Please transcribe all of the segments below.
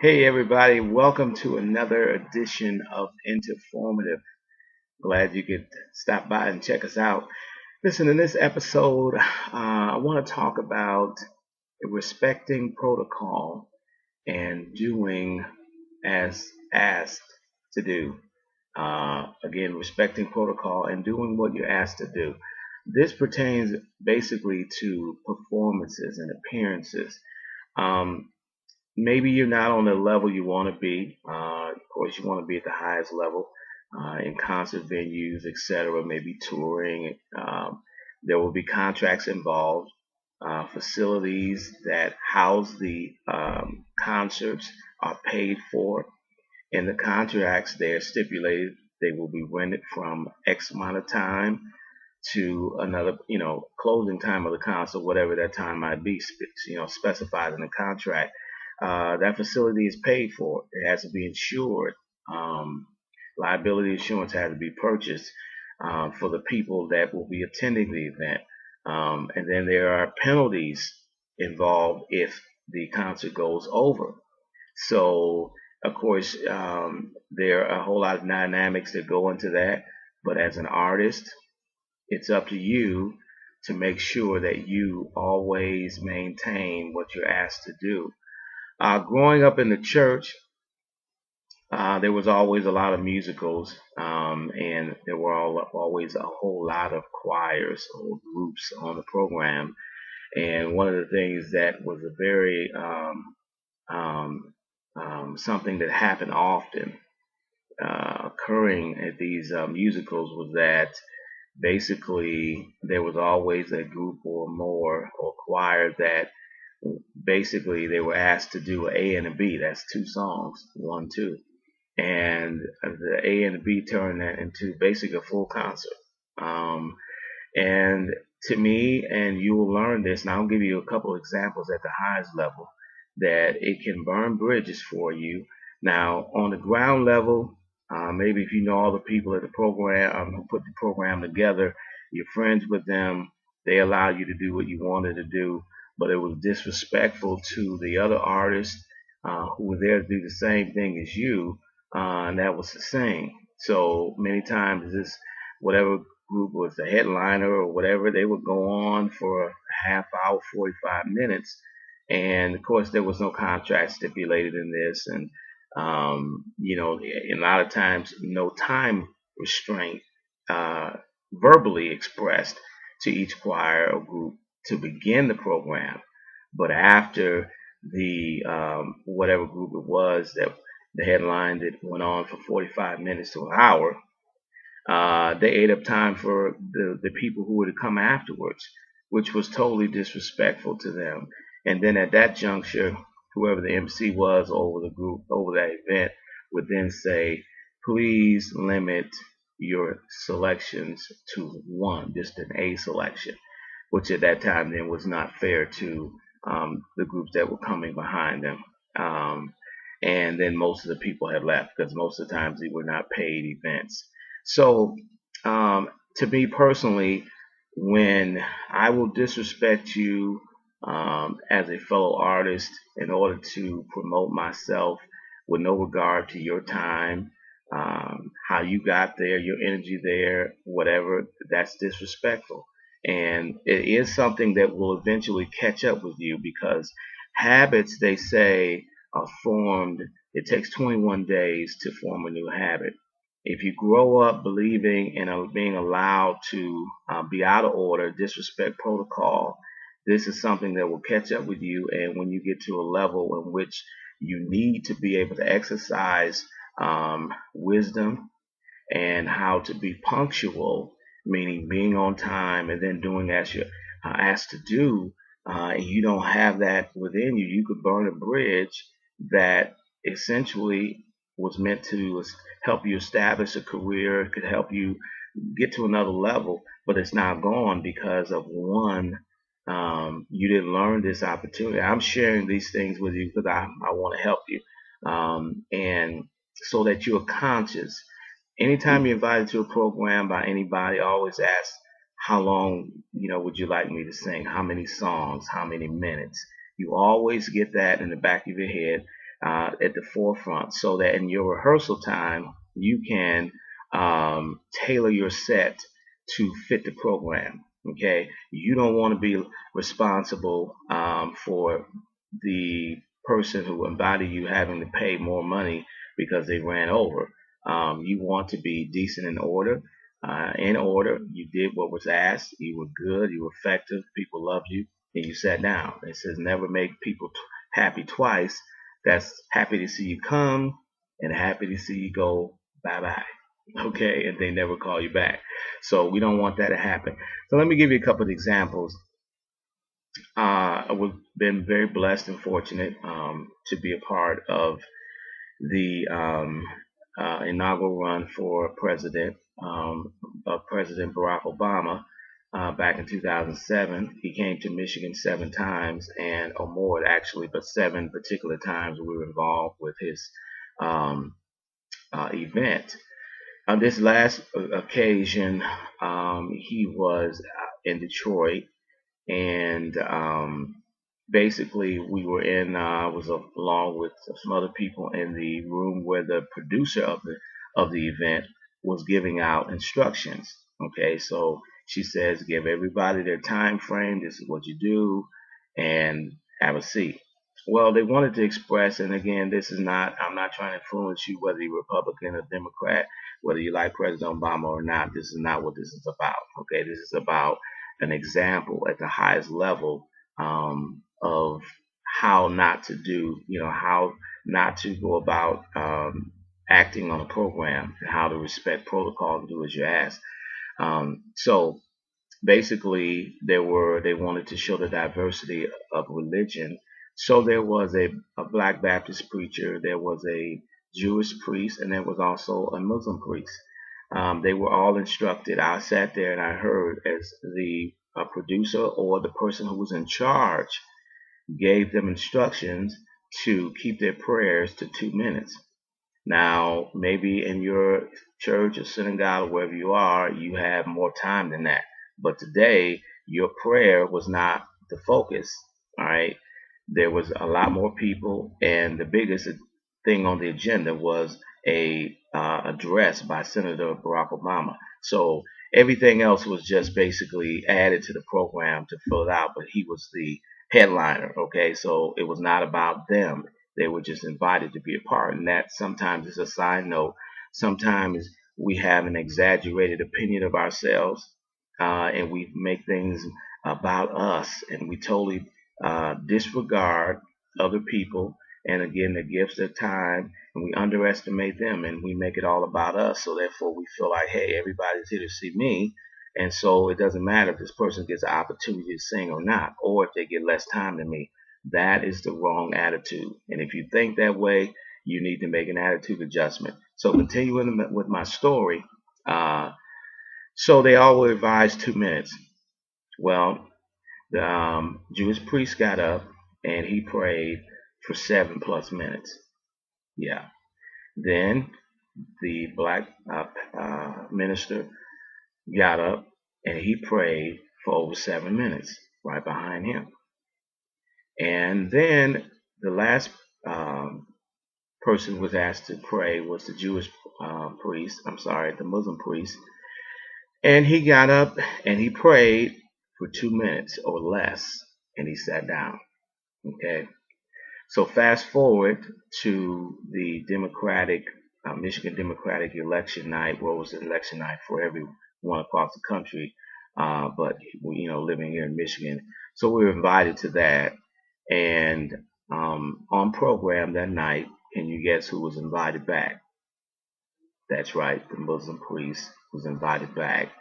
Hey everybody, welcome to another edition of Enterformative. Glad you could stop by and check us out. Listen, in this episode, I want to talk about respecting protocol and doing as asked to do. Again, respecting protocol and doing what you're asked to do. This pertains basically to performances and appearances. Um, Maybe you're not on the level you want to be. Of course, you want to be at the highest level in concert venues, etc. Maybe touring. There will be contracts involved. Facilities that house the concerts are paid for. In the contracts, they are stipulated they will be rented from X amount of time to another, closing time of the concert, whatever that time might be, specified in the contract. That facility is paid for. It has to be insured. Um, Liability insurance has to be purchased for the people that will be attending the event. And then there are penalties involved if the concert goes over. So, of course, there are a whole lot of dynamics that go into that. But as an artist, it's up to you to make sure that you always maintain what you're asked to do. Growing up in the church, there was always a lot of musicals, and there were always a whole lot of choirs or groups on the program. And one of the things that was a very um, something that happened often occurring at these musicals was that basically there was always a group or more or choir that basically they were asked to do an A and a B. That's two songs, 1, 2, and the A and the B turned that into basically a full concert. Um, and to me, and you will learn this, and I'll give you a couple of examples at the highest level, that it can burn bridges for you. Now, on the ground level, maybe if you know all the people at the program who put the program together, you're friends with them, they allow you to do what you wanted to do, but it was disrespectful to the other artists who were there to do the same thing as you, and that was the same. So many times, this whatever group was the headliner or whatever, they would go on for a half hour, 45 minutes. And of course, there was no contract stipulated in this. And, a lot of times, no time restraint uh, verbally expressed to each choir or group to begin the program. But after the whatever group it was that the headline that went on for 45 minutes to an hour, they ate up time for the people who were to come afterwards, which was totally disrespectful to them. And then at that juncture, whoever the MC was over the group, over that event, would then say, please limit your selections to one, just an A selection, which at that time then was not fair to the groups that were coming behind them. Um, and then most of the people had left because most of the times they were not paid events. So, to me personally, when I will disrespect you as a fellow artist in order to promote myself with no regard to your time, how you got there, your energy there, whatever, that's disrespectful. And it is something that will eventually catch up with you because habits, they say, are formed. It takes 21 days to form a new habit. If you grow up believing in being allowed to be out of order, disrespect protocol, this is something that will catch up with you. And when you get to a level in which you need to be able to exercise wisdom and how to be punctual, meaning being on time and then doing as you're asked to do, and you don't have that within you, you could burn a bridge that essentially was meant to help you establish a career, it could help you get to another level, but it's now gone because of one. You didn't learn this opportunity. I'm sharing these things with you because I want to help you. And so that you're conscious. Anytime you're invited to a program by anybody, I always ask, how long, would you like me to sing? How many songs? How many minutes? You always get that in the back of your head. at the forefront, so that in your rehearsal time you can tailor your set to fit the program. Okay, you don't want to be responsible for the person who invited you having to pay more money because they ran over. You want to be decent in order. In order, you did what was asked. You were good. You were effective. People loved you, and you sat down. It says never make people happy twice. That's happy to see you come and happy to see you go. Bye bye. Okay, and they never call you back. So we don't want that to happen. So let me give you a couple of examples. I've been very blessed and fortunate to be a part of the inaugural run for president of President Barack Obama back in 2007. He came to Michigan 7 times, and or more actually, but 7 particular times we were involved with his um, event. On this last occasion, he was in Detroit, and basically we were in was along with some other people in the room where the producer of the event was giving out instructions. Okay, so she says give everybody their time frame, this is what you do, and have a seat. Well, they wanted to express, and again, this is not, I'm not trying to influence you whether you're Republican or Democrat, whether you like President Obama or not. This is not what this is about. Okay, this is about an example at the highest level of how not to do, how not to go about acting on a program, and how to respect protocol and do as you're asked. So basically, they wanted to show the diversity of religion. So there was a Black Baptist preacher, there was a Jewish priest, and there was also a Muslim priest. They were all instructed. I sat there and I heard as the producer or the person who was in charge gave them instructions to keep their prayers to 2 minutes. Now, maybe in your church or synagogue or wherever you are, you have more time than that. But today, your prayer was not the focus. All right. There was a lot more people, and the biggest thing on the agenda was a address by Senator Barack Obama. So everything else was just basically added to the program to fill it out, but he was the headliner. Okay, so it was not about them. They were just invited to be a part, and that sometimes is a side note. Sometimes we have an exaggerated opinion of ourselves, and we make things about us, and we totally disregard other people, and again the gifts of time, and we underestimate them, and we make it all about us. So therefore we feel like, hey, everybody's here to see me, and so it doesn't matter if this person gets an opportunity to sing or not, or if they get less time than me. That is the wrong attitude, and if you think that way, you need to make an attitude adjustment. So continuing with my story, so they all were advised 2 minutes. Well, the Jewish priest got up and he prayed for 7+ minutes. Yeah. Then the black minister got up and he prayed for over 7 minutes right behind him. And then the last person was asked to pray was the Jewish priest, the Muslim priest. And he got up and he prayed for 2 minutes or less and he sat down. Okay. So fast forward to the Michigan Democratic election night. What was the election night for everyone across the country? But living here in Michigan, so we were invited to that. And on program that night, can you guess who was invited back? That's right, the Muslim priest was invited back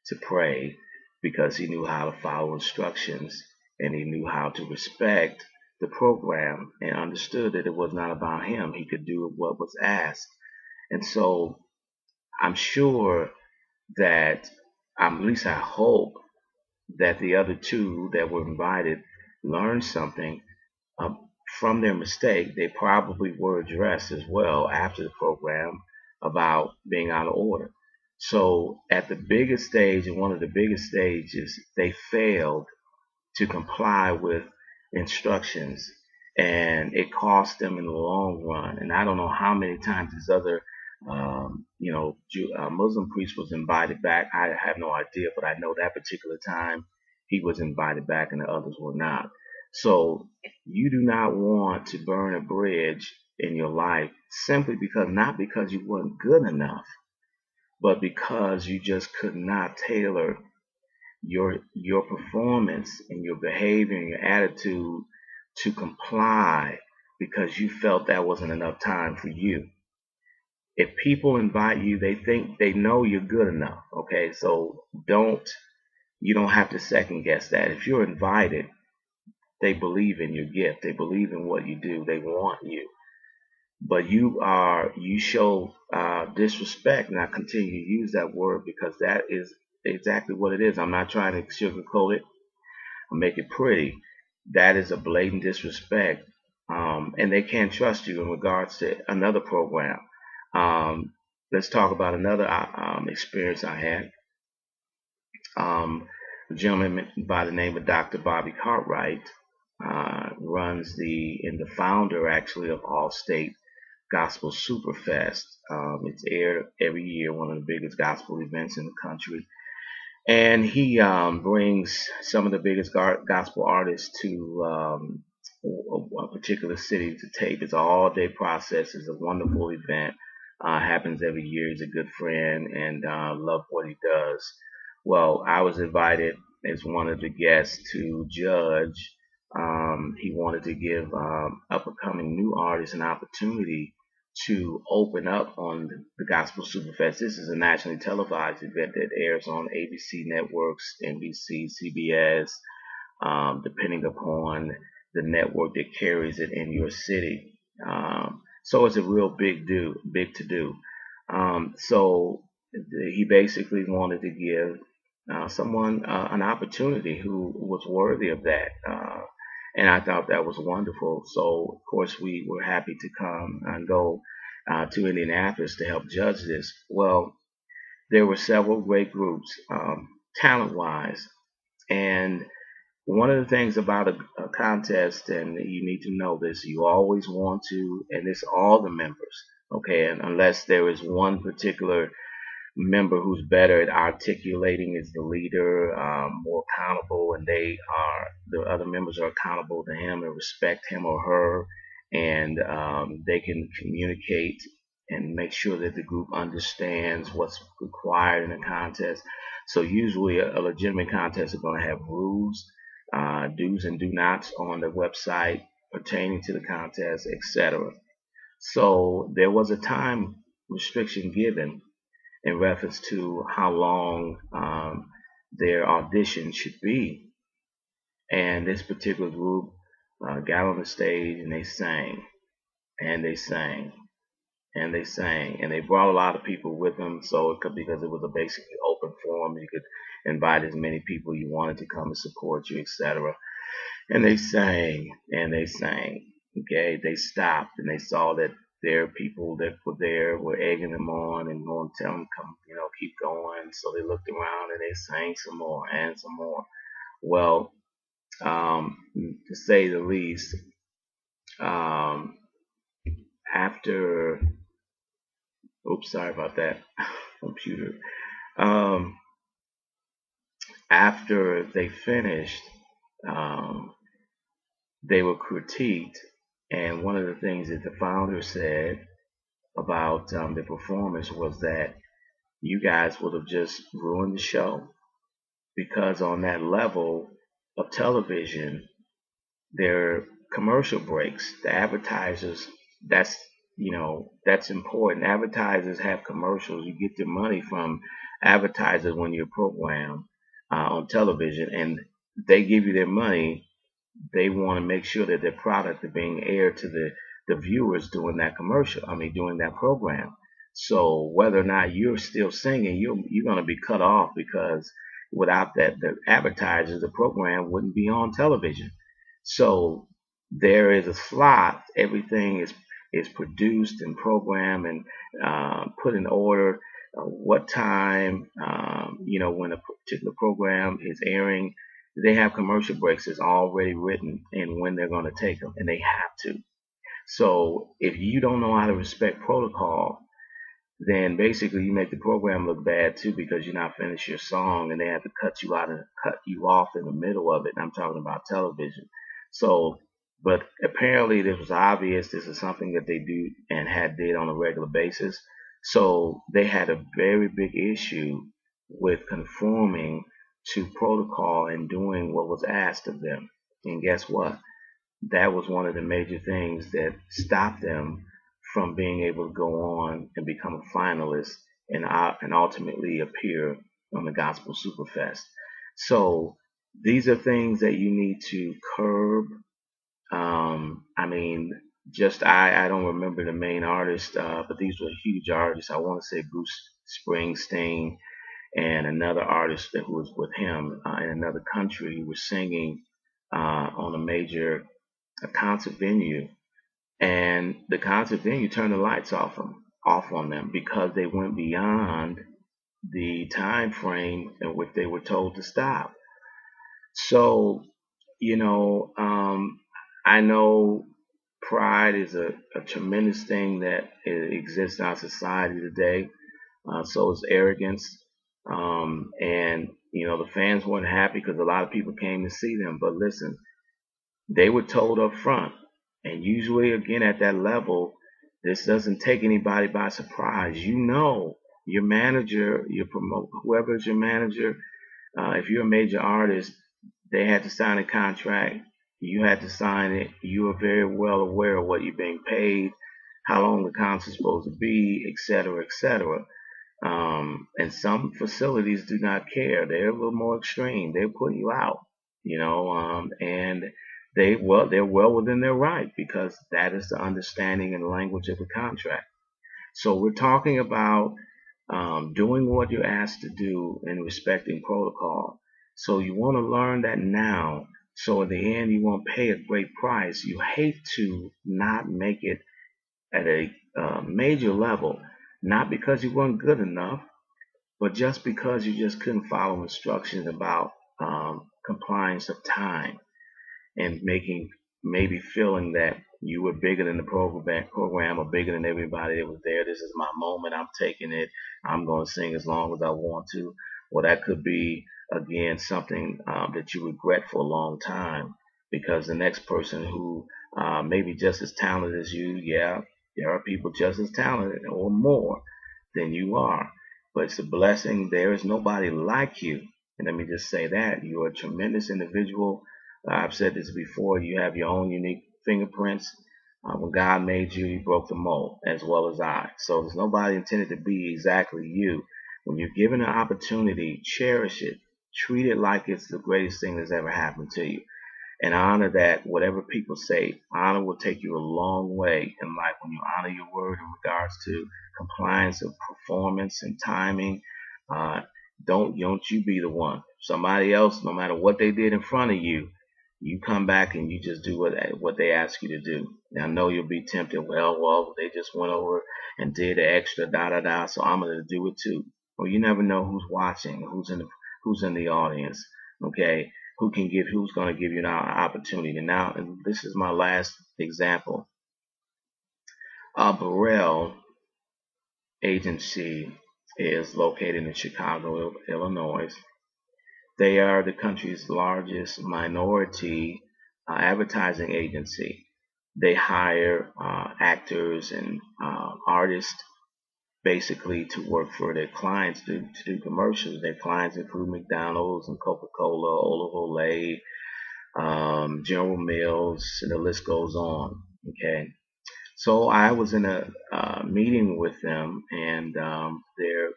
to pray because he knew how to follow instructions and he knew how to respect the program and understood that it was not about him. He could do what was asked. And so I'm sure that, at least I hope, that the other two that were invited learned something from their mistake. They probably were addressed as well after the program about being out of order. So at the biggest stage, and one of the biggest stages, they failed to comply with instructions. and it cost them in the long run. And I don't know how many times this other, Muslim priest was invited back. I have no idea, but I know that particular time he was invited back and the others were not. So you do not want to burn a bridge in your life simply because, not because you weren't good enough, but because you just could not tailor your performance and your behavior and your attitude to comply because you felt that wasn't enough time for you. If people invite you, they think they know you're good enough. Okay, so you don't have to second guess that. If you're invited, they believe in your gift. They believe in what you do. They want you. But you show disrespect, and I continue to use that word because that is exactly what it is. I'm not trying to sugarcoat it or make it pretty. That is a blatant disrespect, and they can't trust you in regards to another program. Um, let's talk about another experience I had. A gentleman by the name of Dr. Bobby Cartwright runs the founder actually of Allstate Gospel Superfest. It's aired every year, one of the biggest gospel events in the country. And he brings some of the biggest gospel artists to a particular city to tape. It's an all-day process. It's a wonderful event. Happens every year. He's a good friend and love what he does. Well, I was invited as one of the guests to judge. He wanted to give up-and-coming new artists an opportunity to open up on the Gospel Superfest. This is a nationally televised event that airs on ABC networks, NBC, CBS, depending upon the network that carries it in your city. So it's a real big to do. So he basically wanted to give someone an opportunity who was worthy of that. And I thought that was wonderful. So, of course, we were happy to come and go to Indianapolis to help judge this. Well, there were several great groups, talent-wise. And one of the things about a contest, and you need to know this, you always want to, and it's all the members, okay, and unless there is one particular member who's better at articulating is the leader, more accountable, and the other members are accountable to him and respect him or her, and they can communicate and make sure that the group understands what's required in a contest. So usually a legitimate contest is going to have rules, do's and do nots on the website pertaining to the contest, etc. So there was a time restriction given in reference to how long their audition should be. And this particular group got on the stage and they sang, and they sang, and they sang, and they brought a lot of people with them. So because it was a basically open forum, you could invite as many people you wanted to come and support you, etc. And they sang, and they sang. Okay, they stopped and they saw that their people that were there were egging them on and going to tell them, come, keep going. So they looked around and they sang some more and some more. Well, to say the least, um, after, oops, sorry about that, computer. Um, After they finished, um, they were critiqued, and one of the things that the founder said about the performance was that you guys would have just ruined the show because on that level of television, their commercial breaks, the advertisers, that's that's important. Advertisers have commercials. You get your money from advertisers when you're programmed on television, and they give you their money. They want to make sure that their product is being aired to the viewers during that commercial. I mean, during that program. So whether or not you're still singing, you're going to be cut off because without that, the advertisers, the program wouldn't be on television. So there is a slot. Everything is produced and programmed and put in order. What time, when a particular program is airing, They have commercial breaks that's already written and when they're going to take them, and they have to. So if you don't know how to respect protocol, then basically you make the program look bad too, because you're not finished your song and they have to cut you off in the middle of it. And I'm talking about television. So, but apparently this was obvious. This is something that they do and did on a regular basis. So they had a very big issue with conforming to protocol and doing what was asked of them. And guess what? That was one of the major things that stopped them from being able to go on and become a finalist and ultimately appear on the Gospel Superfest. So these are things that you need to curb. I mean, I don't remember the main artist, but these were huge artists. I want to say Bruce Springsteen and another artist who was with him in another country who was singing on a major concert venue, and the concert venue turned the lights off on them because they went beyond the time frame in which they were told to stop. So, you know, I know pride is a tremendous thing that exists in our society today. So is arrogance. And, you know, the fans weren't happy because a lot of people came to see them. But listen, they were told up front. And usually, again, at that level, this doesn't take anybody by surprise. You know, your manager, your promoter, whoever is your manager, if you're a major artist, they had to sign a contract. You had to sign it. You are very well aware of what you're being paid, how long the concert's supposed to be, et cetera, et cetera. And some facilities do not care. They're a little more extreme. They'll put you out, and they're well within their right because that is the understanding and language of the contract. So we're talking about doing what you're asked to do and respecting protocol. So you want to learn that now. So in the end, you won't pay a great price. You hate to not make it at a major level, not because you weren't good enough, but just because you just couldn't follow instructions about compliance of time and making maybe feeling that you were bigger than the program or bigger than everybody that was there. This is my moment. I'm taking it. I'm going to sing as long as I want to. Well, that could be, again, something that you regret for a long time because the next person who may be just as talented as you, yeah, there are people just as talented or more than you are. But it's a blessing. There is nobody like you. And let me just say that you are a tremendous individual. I've said this before. You have your own unique fingerprints. When God made you, He broke the mold, as well as I. So there's nobody intended to be exactly you. When you're given an opportunity, cherish it. Treat it like it's the greatest thing that's ever happened to you. And honor that. Whatever people say, honor will take you a long way in life when you honor your word in regards to compliance of performance and timing. Uh, don't you be the one. Somebody else, no matter what they did in front of you, you come back and you just do what they ask you to do. Now, I know you'll be tempted. Well, they just went over and did the extra da da da, so I'm gonna do it too. Well, you never know who's watching, who's in the audience. Okay, who's gonna give you an opportunity. Now, and this is my last example. Burrell Agency is located in Chicago, Illinois. They are the country's largest minority advertising agency. They hire actors and artists basically to work for their clients to do commercials. Their clients include McDonald's and Coca-Cola, Olive Olay, General Mills, and the list goes on. Okay. So I was in a meeting with them, and their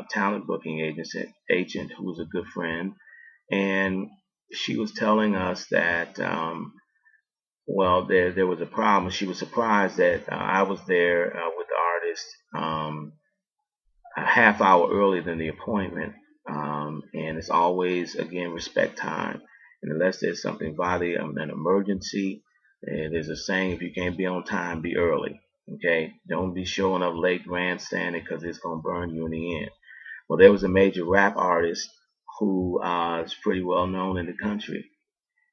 talent booking agent who was a good friend, and she was telling us that well, there was a problem. She was surprised that I was there with the artist a half hour earlier than the appointment, and it's always again respect time, and unless there's something vitally an emergency. There's a saying, if you can't be on time, be early. Okay? Don't be showing up late grandstanding because it's going to burn you in the end. Well, there was a major rap artist who is pretty well known in the country,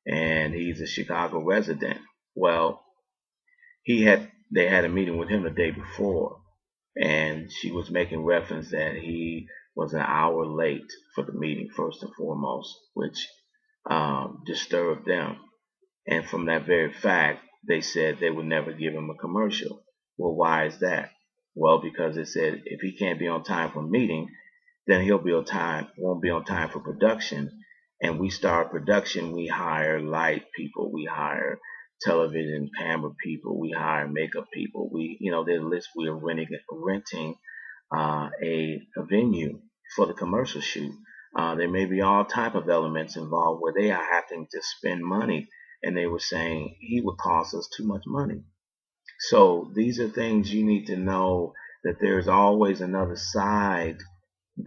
and he's a Chicago resident. Well, they had a meeting with him the day before, and she was making reference that he was an hour late for the meeting, first and foremost, which disturbed them. And from that very fact, they said they would never give him a commercial. Well, why is that? Well, because it said if he can't be on time for a meeting, then won't be on time for production. And we start production, we hire light people, we hire television camera people, we hire makeup people. The list, we're renting a venue for the commercial shoot. There may be all type of elements involved where they are having to spend money, and they were saying he would cost us too much money. So these are things you need to know, that there's always another side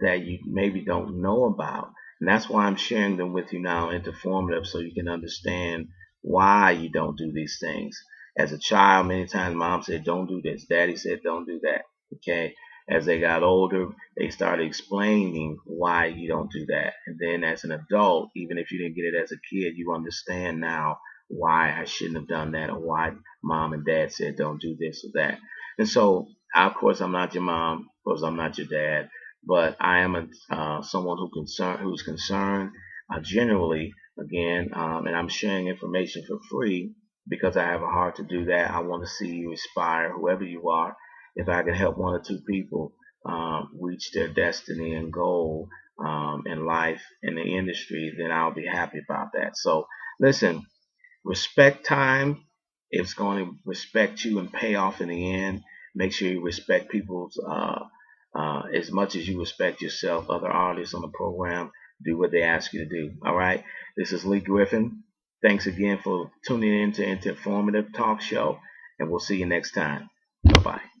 that you maybe don't know about. And that's why I'm sharing them with you now, Interformative, so you can understand why you don't do these things. As a child, many times mom said, don't do this. Daddy said, don't do that. Okay. As they got older, they started explaining why you don't do that. And then as an adult, even if you didn't get it as a kid, you understand now why I shouldn't have done that, or why mom and dad said don't do this or that. And so, of course, I'm not your mom. Of course, I'm not your dad. But I am someone who's concerned generally, again, and I'm sharing information for free because I have a heart to do that. I want to see you aspire, whoever you are. If I can help one or two people reach their destiny and goal in life, in the industry, then I'll be happy about that. So listen, respect time. It's going to respect you and pay off in the end. Make sure you respect people's as much as you respect yourself. Other artists on the program, do what they ask you to do. All right. This is Lee Griffin. Thanks again for tuning in to Interformative Talk Show, and we'll see you next time. Bye bye.